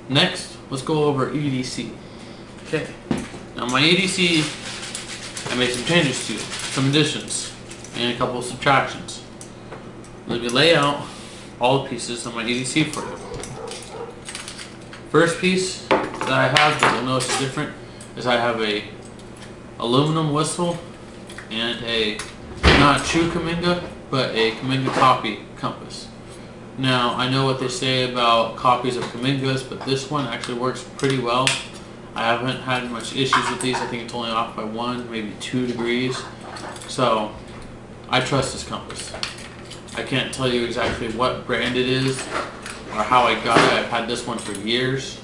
Next, let's go over EDC. Okay, now my EDC, I made some changes to it, some additions, and a couple of subtractions. Let me lay out all the pieces on my EDC for you. First piece that I have that you'll notice is different is I have a aluminum whistle and a not true Kaminga, but a Kaminga copy compass. Now, I know what they say about copies of Kamingas, but this one actually works pretty well. I haven't had much issues with these. I think it's only off by 1, maybe 2 degrees. So, I trust this compass. I can't tell you exactly what brand it is or how I got it. I've had this one for years.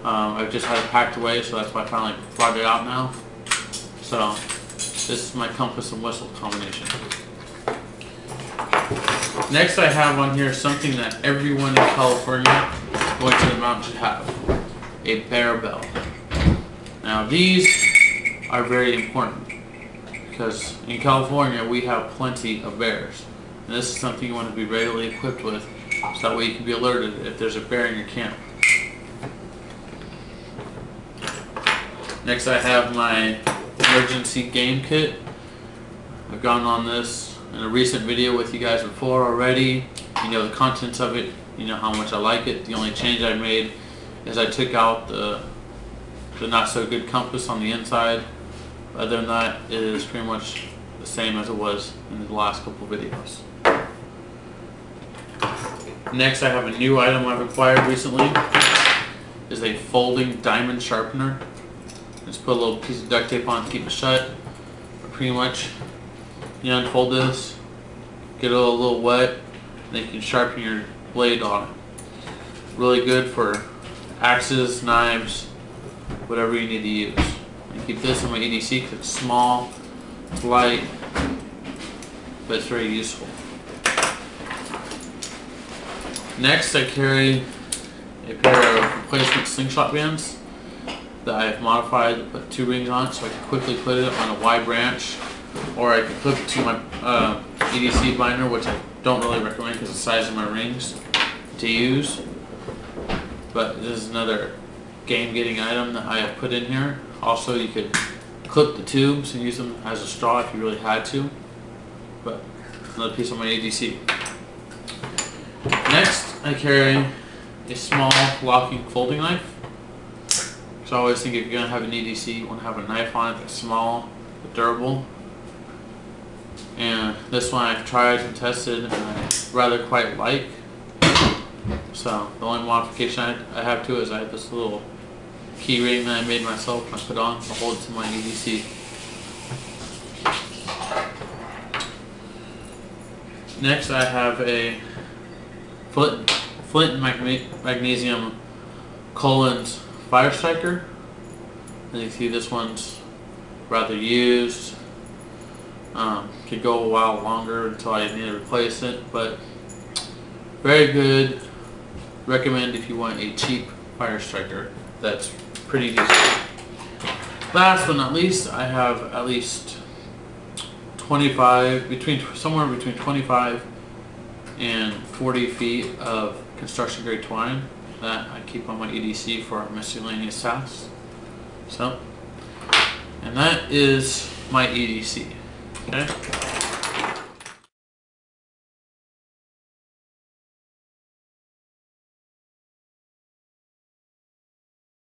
I've just had it packed away, so that's why I finally brought it out now. So, this is my compass and whistle combination. Next I have on here something that everyone in California going to the mountain should have. A bear bell. Now these are very important because in California we have plenty of bears. And this is something you want to be readily equipped with so that way you can be alerted if there's a bear in your camp. Next I have my emergency game kit. I've gone on this in a recent video with you guys before already. You know the contents of it, you know how much I like it. The only change I made is I took out the not so good compass on the inside. Other than that, it is pretty much the same as it was in the last couple videos. Next I have a new item I've acquired recently. Is a folding diamond sharpener. Just put a little piece of duct tape on to keep it shut. Pretty much you unfold this, get it a little wet, and then you can sharpen your blade on it. Really good for axes, knives, whatever you need to use. I keep this on my EDC because it's small, it's light, but it's very useful. Next I carry a pair of replacement slingshot bands that I've modified to put 2 rings on so I can quickly put it on a Y branch, or I can clip it to my EDC binder, which I don't really recommend because of the size of my rings to use. But this is another game-getting item that I have put in here. Also, you could clip the tubes and use them as a straw if you really had to. But another piece of my EDC. Next, I carry a small locking folding knife. So I always think if you're going to have an EDC, you want to have a knife on it that's small but durable. And this one I've tried and tested and I rather quite like. So the only modification I have to it is I have this little key ring that I made myself and I put on to hold it to my EDC. Next I have a flint and magnesium Collins fire striker. And you see this one's rather used. Could go a while longer until I need to replace it, but very good. Recommend if you want a cheap fire striker that's pretty decent. Last but not least, I have at least 25, somewhere between 25 and 40 feet of construction grade twine that I keep on my EDC for miscellaneous tasks. So, and that is my EDC. Okay.